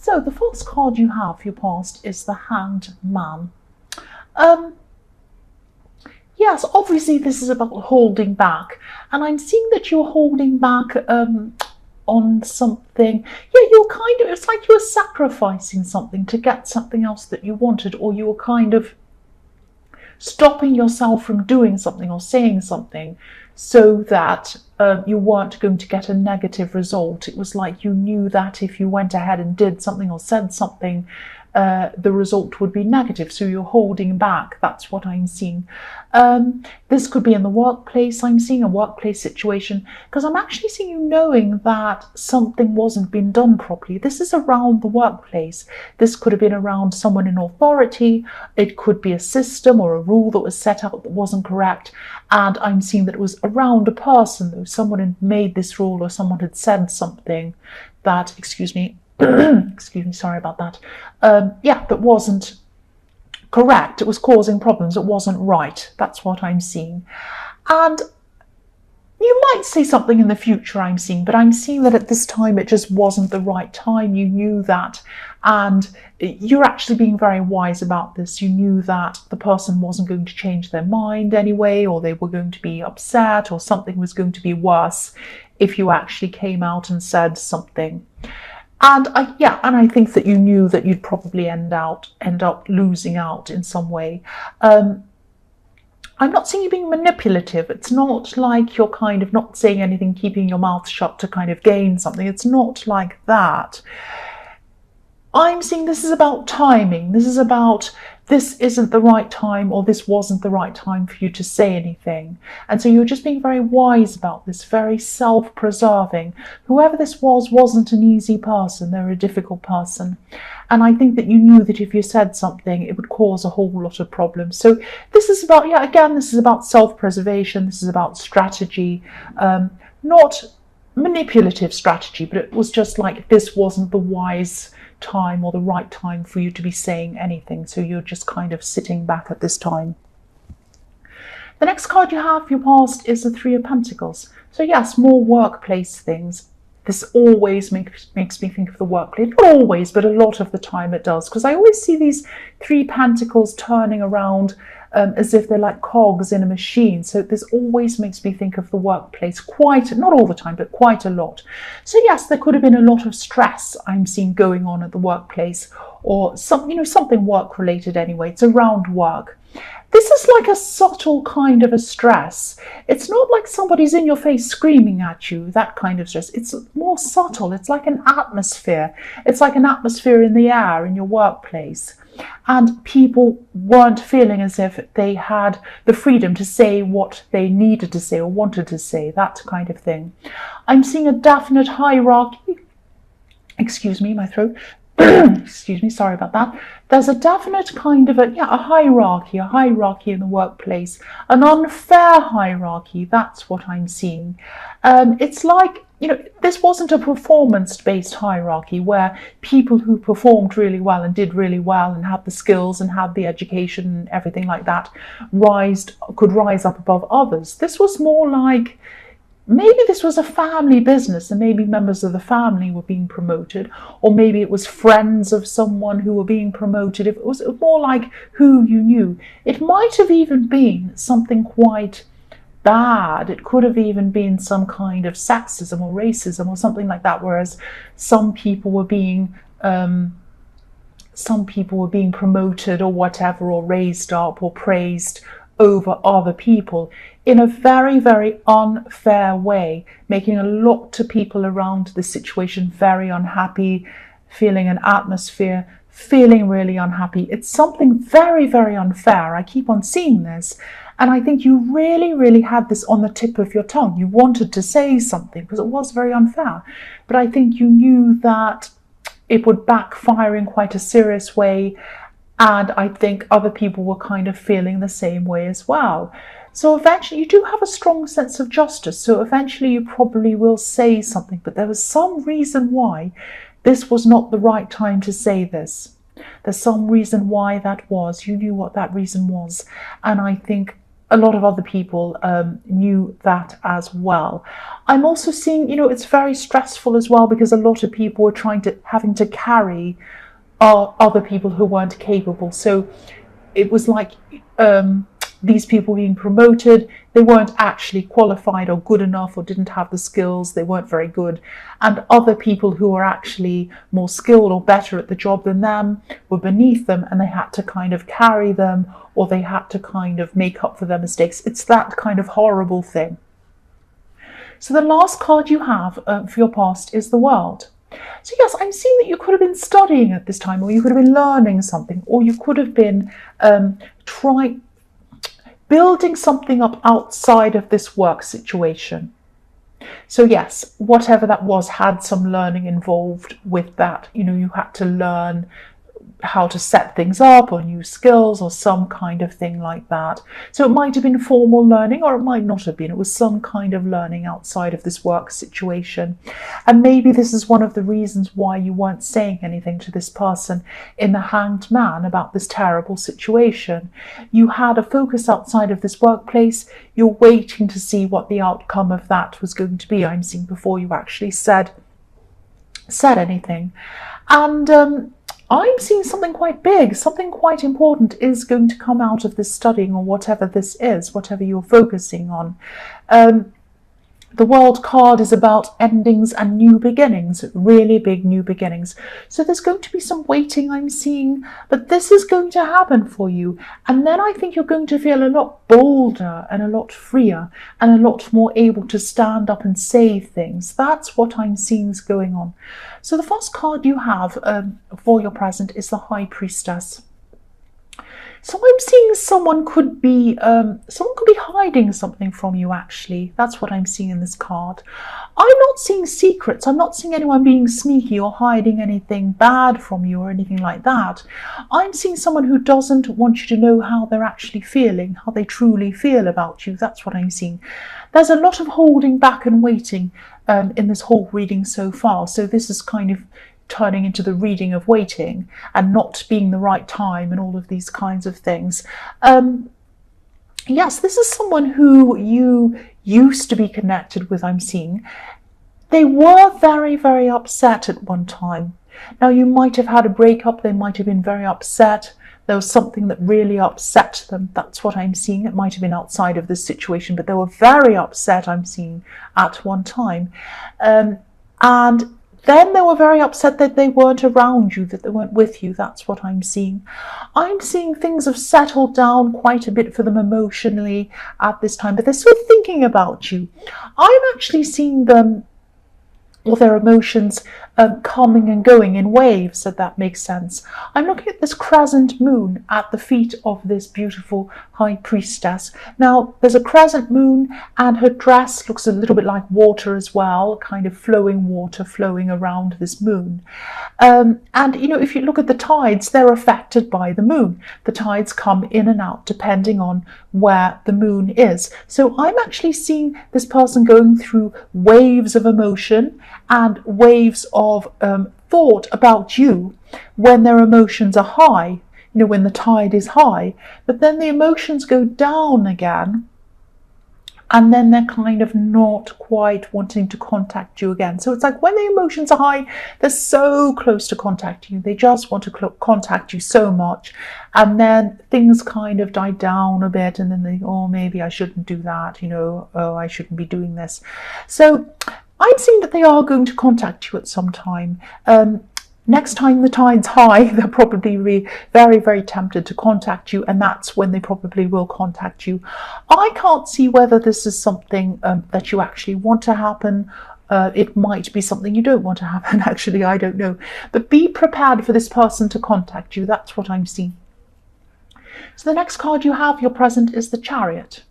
So the first card you have for your past is the Hanged Man. Um, yes, obviously this is about holding back, and I'm seeing that you're holding back on something. Yeah, you're kind of, it's like you were sacrificing something to get something else that you wanted, or you were kind of stopping yourself from doing something or saying something so that you weren't going to get a negative result. It was like you knew that if you went ahead and did something or said something, the result would be negative, so you're holding back. That's what I'm seeing. This could be in the workplace. I'm seeing a workplace situation, because I'm actually seeing you knowing that something wasn't being done properly. This is around the workplace. This could have been around someone in authority. It could be a system or a rule that was set out that wasn't correct, and I'm seeing that it was around a person, though. Someone had made this rule, or someone had said something that, excuse me, sorry about that. That wasn't correct. It was causing problems. It wasn't right. That's what I'm seeing. And you might say something in the future, I'm seeing, but I'm seeing that at this time it just wasn't the right time. You knew that, and you're actually being very wise about this. You knew that the person wasn't going to change their mind anyway, or they were going to be upset, or something was going to be worse if you actually came out and said something. And I think that you knew that you'd probably end up losing out in some way. I'm not seeing you being manipulative. It's not like you're kind of not saying anything, keeping your mouth shut to kind of gain something. It's not like that. I'm seeing this is about timing. This is about, this isn't the right time, or this wasn't the right time for you to say anything. And so you're just being very wise about this, very self-preserving. Whoever this was wasn't an easy person. They're a difficult person. And I think that you knew that if you said something, it would cause a whole lot of problems. So this is about, this is about self-preservation. This is about strategy, not manipulative strategy, but it was just like this wasn't the wise time or the right time for you to be saying anything, so you're just kind of sitting back at this time. The next card you have for your past is the Three of Pentacles. So yes, more workplace things. This always makes me think of the workplace. Not always, but a lot of the time it does, because I always see these Three Pentacles turning around as if they're like cogs in a machine. So this always makes me think of the workplace, quite, not all the time, but quite a lot. So yes, there could have been a lot of stress I'm seeing going on at the workplace, or something work related anyway. It's around work. This is like a subtle kind of a stress. It's not like somebody's in your face screaming at you, that kind of stress. It's more subtle. It's like an atmosphere. It's like an atmosphere in the air in your workplace. And people weren't feeling as if they had the freedom to say what they needed to say or wanted to say, that kind of thing. I'm seeing a definite hierarchy. Excuse me, my throat. Excuse me, sorry about that. There's a definite kind of a hierarchy in the workplace, an unfair hierarchy. That's what I'm seeing. It's like, this wasn't a performance-based hierarchy where people who performed really well and did really well and had the skills and had the education and everything like that could rise up above others. This was more like, maybe this was a family business and maybe members of the family were being promoted, or maybe it was friends of someone who were being promoted. If it was more like who you knew. It might have even been something quite bad. It could have even been some kind of sexism or racism or something like that, whereas some people were being promoted or whatever, or raised up or praised over other people in a very, very unfair way, making a lot of people around the situation very unhappy, feeling an atmosphere, feeling really unhappy. It's something very, very unfair. I keep on seeing this. And I think you really, really had this on the tip of your tongue. You wanted to say something because it was very unfair. But I think you knew that it would backfire in quite a serious way. And I think other people were kind of feeling the same way as well. So eventually you do have a strong sense of justice. So eventually you probably will say something. But there was some reason why this was not the right time to say this. There's some reason why that was. You knew what that reason was. And I think a lot of other people knew that as well. I'm also seeing, it's very stressful as well, because a lot of people were having to carry other people who weren't capable. So it was like these people being promoted, they weren't actually qualified or good enough, or didn't have the skills, they weren't very good. And other people who were actually more skilled or better at the job than them were beneath them, and they had to kind of carry them, or they had to kind of make up for their mistakes. It's that kind of horrible thing. So the last card you have for your past is the World. So yes, I'm seeing that you could have been studying at this time, or you could have been learning something, or you could have been building something up outside of this work situation. So yes, whatever that was had some learning involved with that. You had to learn how to set things up, or new skills, or some kind of thing like that. So it might have been formal learning, or it might not have been. It was some kind of learning outside of this work situation. And maybe this is one of the reasons why you weren't saying anything to this person in the Hanged Man about this terrible situation. You had a focus outside of this workplace. You're waiting to see what the outcome of that was going to be, I'm seeing, before you actually said anything. And I'm seeing something quite big, something quite important is going to come out of this studying, or whatever this is, whatever you're focusing on. The World card is about endings and new beginnings, really big new beginnings. So there's going to be some waiting, I'm seeing, but this is going to happen for you. And then I think you're going to feel a lot bolder and a lot freer and a lot more able to stand up and say things. That's what I'm seeing is going on. So the first card you have for your present is the High Priestess. So I'm seeing someone could be hiding something from you, actually. That's what I'm seeing in this card. I'm not seeing secrets. I'm not seeing anyone being sneaky or hiding anything bad from you or anything like that. I'm seeing someone who doesn't want you to know how they're actually feeling, how they truly feel about you. That's what I'm seeing. There's a lot of holding back and waiting in this whole reading so far. So this is kind of turning into the reading of waiting and not being the right time and all of these kinds of things. Yes, this is someone who you used to be connected with, I'm seeing. They were very, very upset at one time. Now, you might have had a breakup. They might have been very upset. There was something that really upset them. That's what I'm seeing. It might have been outside of this situation, but they were very upset, I'm seeing, at one time. And then they were very upset that they weren't around you, that they weren't with you. That's what I'm seeing. I'm seeing things have settled down quite a bit for them emotionally at this time, but they're still thinking about you. I'm actually seeing them, or their emotions, coming and going in waves, if that makes sense. I'm looking at this crescent moon at the feet of this beautiful High Priestess. Now, there's a crescent moon, and her dress looks a little bit like water as well, kind of flowing water flowing around this moon. And, if you look at the tides, they're affected by the moon. The tides come in and out depending on where the moon is. So I'm actually seeing this person going through waves of emotion and waves of thought about you when their emotions are high, when the tide is high, but then the emotions go down again, and then they're kind of not quite wanting to contact you again. So it's like when the emotions are high, they're so close to contacting you. They just want to contact you so much. And then things kind of die down a bit, and then they, maybe I shouldn't do that, I shouldn't be doing this. So I'm seeing that they are going to contact you at some time. Next time the tide's high, they'll probably be very, very tempted to contact you, and that's when they probably will contact you. I can't see whether this is something that you actually want to happen. It might be something you don't want to happen, actually, I don't know. But be prepared for this person to contact you. That's what I'm seeing. So the next card you have, your present, is the Chariot.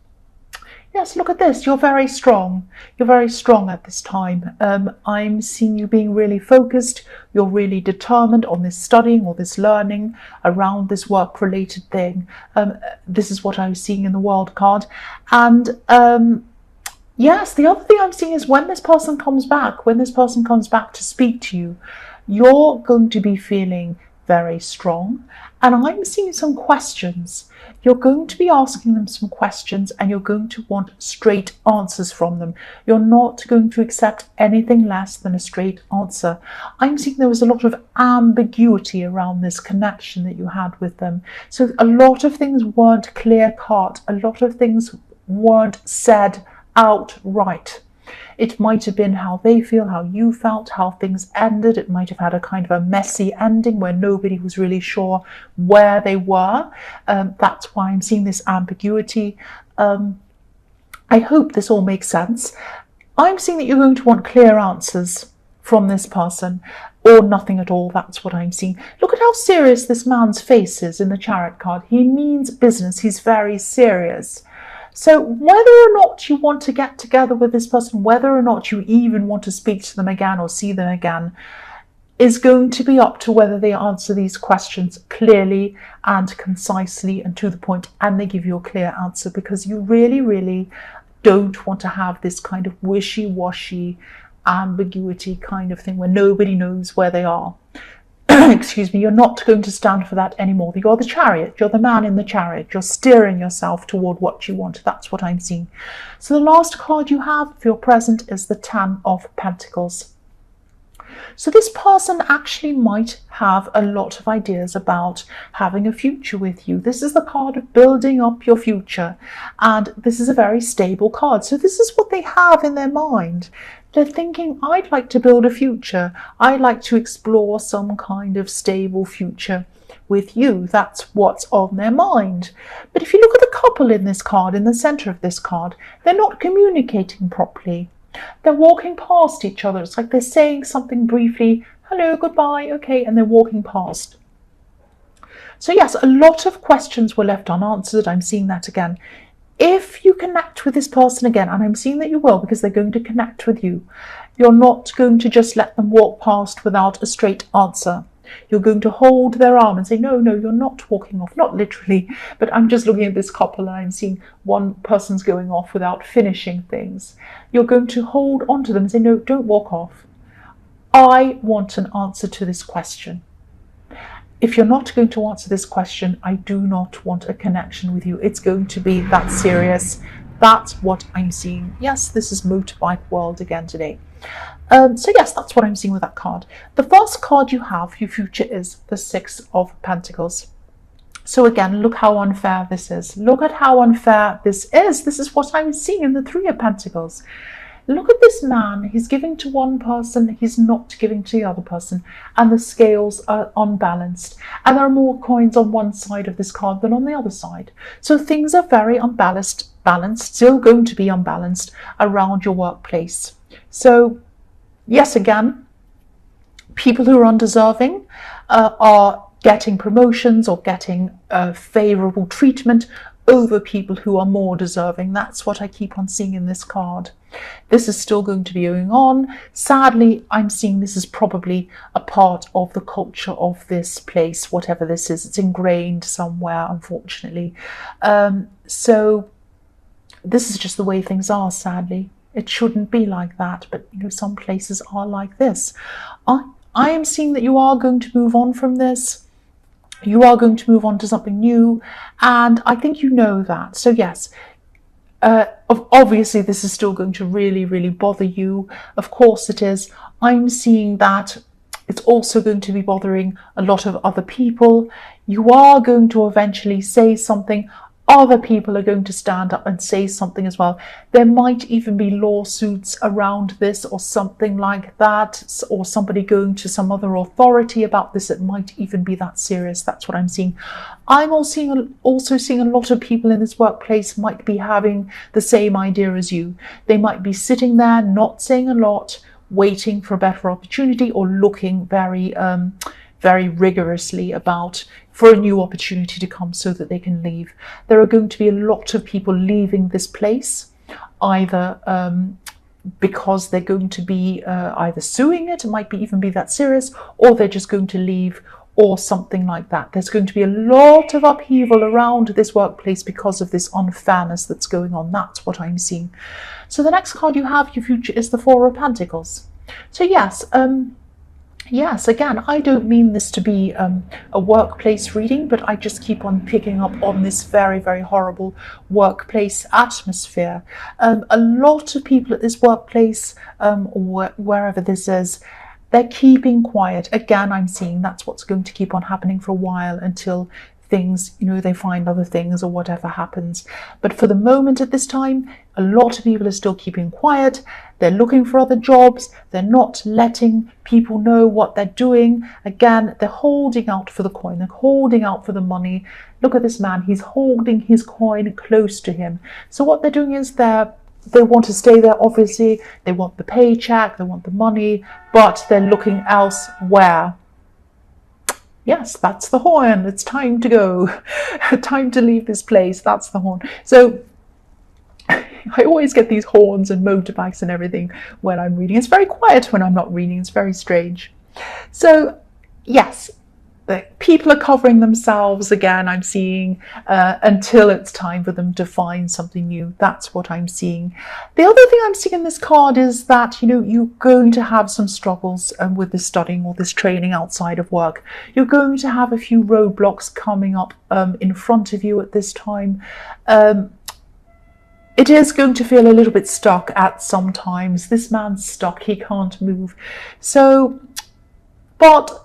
Yes, look at this. You're very strong. You're very strong at this time. I'm seeing you being really focused. You're really determined on this studying or this learning around this work-related thing. This is what I was seeing in the World card. And yes, the other thing I'm seeing is when this person comes back to speak to you, you're going to be feeling very strong. And I'm seeing some questions. You're going to be asking them some questions and you're going to want straight answers from them. You're not going to accept anything less than a straight answer. I'm seeing there was a lot of ambiguity around this connection that you had with them. So a lot of things weren't clear cut. A lot of things weren't said outright. It might have been how they feel, how you felt, how things ended. It might have had a kind of a messy ending where nobody was really sure where they were. That's why I'm seeing this ambiguity. I hope this all makes sense. I'm seeing that you're going to want clear answers from this person, or nothing at all. That's what I'm seeing. Look at how serious this man's face is in the Chariot card. He means business. He's very serious. So whether or not you want to get together with this person, whether or not you even want to speak to them again or see them again, is going to be up to whether they answer these questions clearly and concisely and to the point, and they give you a clear answer, because you really, really don't want to have this kind of wishy-washy ambiguity kind of thing where nobody knows where they are. Excuse me, you're not going to stand for that anymore. You're the Chariot, you're the man in the Chariot, you're steering yourself toward what you want. That's what I'm seeing. So the last card you have for your present is the Ten of Pentacles. So this person actually might have a lot of ideas about having a future with you. This is the card of building up your future, and this is a very stable card. So this is what they have in their mind. They're thinking, I'd like to build a future. I'd like to explore some kind of stable future with you. That's what's on their mind. But if you look at the couple in this card, in the center of this card, they're not communicating properly. They're walking past each other. It's like they're saying something briefly, hello, goodbye, okay, and they're walking past. So yes, a lot of questions were left unanswered. I'm seeing that again. If you connect with this person again, and I'm seeing that you will, because they're going to connect with you, you're not going to just let them walk past without a straight answer. You're going to hold their arm and say, no, you're not walking off. Not literally, but I'm just looking at this couple and I'm seeing one person's going off without finishing things. You're going to hold onto them and say, no, don't walk off. I want an answer to this question. If you're not going to answer this question, I do not want a connection with you. It's going to be that serious. That's what I'm seeing. Yes, this is motorbike world again today. So yes, that's what I'm seeing with that card. The first card you have, your future, is the Six of Pentacles. So again, look how unfair this is. Look at how unfair this is. This is what I'm seeing in the Three of Pentacles. Look at this man. He's giving to one person, he's not giving to the other person, and the scales are unbalanced. And there are more coins on one side of this card than on the other side. So things are very unbalanced, still going to be unbalanced around your workplace. So yes, again, people who are undeserving are getting promotions or getting favourable treatment over people who are more deserving. That's what I keep on seeing in this card. This is still going to be going on. Sadly, I'm seeing this is probably a part of the culture of this place, whatever this is. It's ingrained somewhere, unfortunately. So this is just the way things are, sadly. It shouldn't be like that, but you know, some places are like this. I am seeing that you are going to move on from this. You are going to move on to something new, and I think you know that. So yes, obviously this is still going to really, really bother you. Of course it is. I'm seeing that it's also going to be bothering a lot of other people. You are going to eventually say something. Other people are going to stand up and say something as well. There might even be lawsuits around this or something like that, or somebody going to some other authority about this. It might even be that serious. That's what I'm seeing. I'm also seeing a lot of people in this workplace might be having the same idea as you. They might be sitting there, not saying a lot, waiting for a better opportunity, or looking very rigorously for a new opportunity to come so that they can leave. There are going to be a lot of people leaving this place, either because they're going to be either suing it might even be that serious, or they're just going to leave, or something like that. There's going to be a lot of upheaval around this workplace because of this unfairness that's going on. That's what I'm seeing. So the next card you have, your future, is the Four of Pentacles. So yes, Yes, again, I don't mean this to be a workplace reading, but I just keep on picking up on this very, very horrible workplace atmosphere. A lot of people at this workplace, or wherever this is, they're keeping quiet. Again, I'm seeing that's what's going to keep on happening for a while until things, they find other things or whatever happens. But for the moment at this time, a lot of people are still keeping quiet. They're looking for other jobs. They're not letting people know what they're doing. Again, they're holding out for the coin. They're holding out for the money. Look at this man. He's holding his coin close to him. So what they're doing is they want to stay there, obviously. They want the paycheck. They want the money. But they're looking elsewhere. Yes, that's the horn. It's time to go. Time to leave this place. That's the horn. So I always get these horns and motorbikes and everything when I'm reading. It's very quiet when I'm not reading. It's very strange. So yes, people are covering themselves again, I'm seeing, until it's time for them to find something new. That's what I'm seeing. The other thing I'm seeing in this card is that, you're going to have some struggles with this studying or this training outside of work. You're going to have a few roadblocks coming up in front of you at this time. It is going to feel a little bit stuck at some times. This man's stuck. He can't move. So, but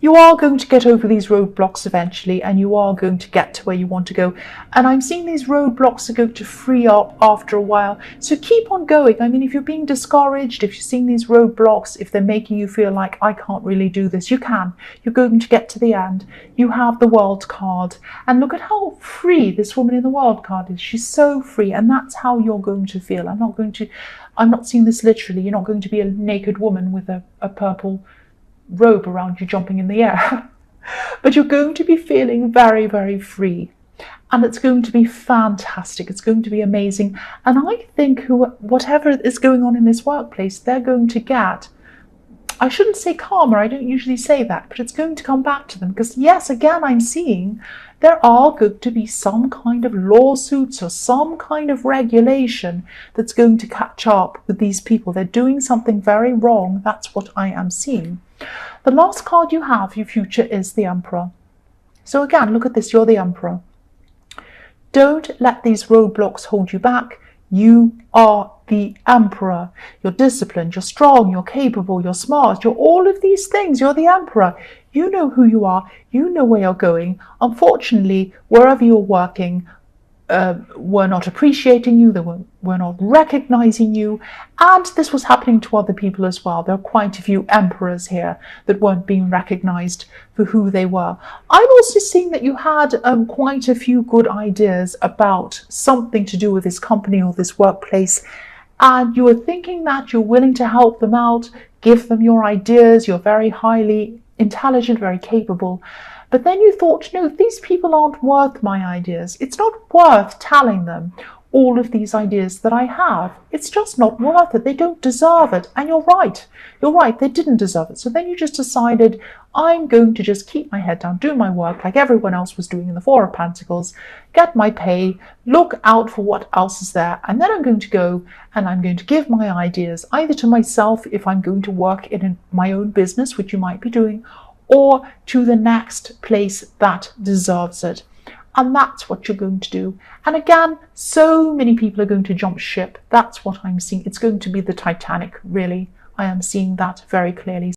you are going to get over these roadblocks eventually, and you are going to get to where you want to go. And I'm seeing these roadblocks are going to free up after a while. So keep on going. I mean, if you're being discouraged, if you're seeing these roadblocks, if they're making you feel like, I can't really do this, you can. You're going to get to the end. You have the World card. And look at how free this woman in the World card is. She's so free. And that's how you're going to feel. I'm not seeing this literally. You're not going to be a naked woman with a purple robe around you jumping in the air. But you're going to be feeling very, very free. And it's going to be fantastic. It's going to be amazing. And I think whatever is going on in this workplace, they're going to get, I shouldn't say karma, I don't usually say that, but it's going to come back to them. Because yes, again, I'm seeing there are going to be some kind of lawsuits or some kind of regulation that's going to catch up with these people. They're doing something very wrong. That's what I am seeing. The last card you have, your future, is the Emperor. So again, look at this, you're the Emperor. Don't let these roadblocks hold you back. You are the Emperor. You're disciplined, you're strong, you're capable, you're smart, you're all of these things. You're the Emperor. You know who you are. You know where you're going. Unfortunately, wherever you're working, were not appreciating you, they were not recognizing you, and this was happening to other people as well. There are quite a few emperors here that weren't being recognized for who they were. I'm also seeing that you had quite a few good ideas about something to do with this company or this workplace, and you were thinking that you're willing to help them out, give them your ideas, you're very highly intelligent, very capable. But then you thought, no, these people aren't worth my ideas. It's not worth telling them all of these ideas that I have. It's just not worth it. They don't deserve it. And you're right. You're right. They didn't deserve it. So then you just decided, I'm going to just keep my head down, do my work like everyone else was doing in the Four of Pentacles, get my pay, look out for what else is there. And then I'm going to go and I'm going to give my ideas either to myself if I'm going to work in my own business, which you might be doing, or to the next place that deserves it. And that's what you're going to do. And again, so many people are going to jump ship. That's what I'm seeing. It's going to be the Titanic, really. I am seeing that very clearly.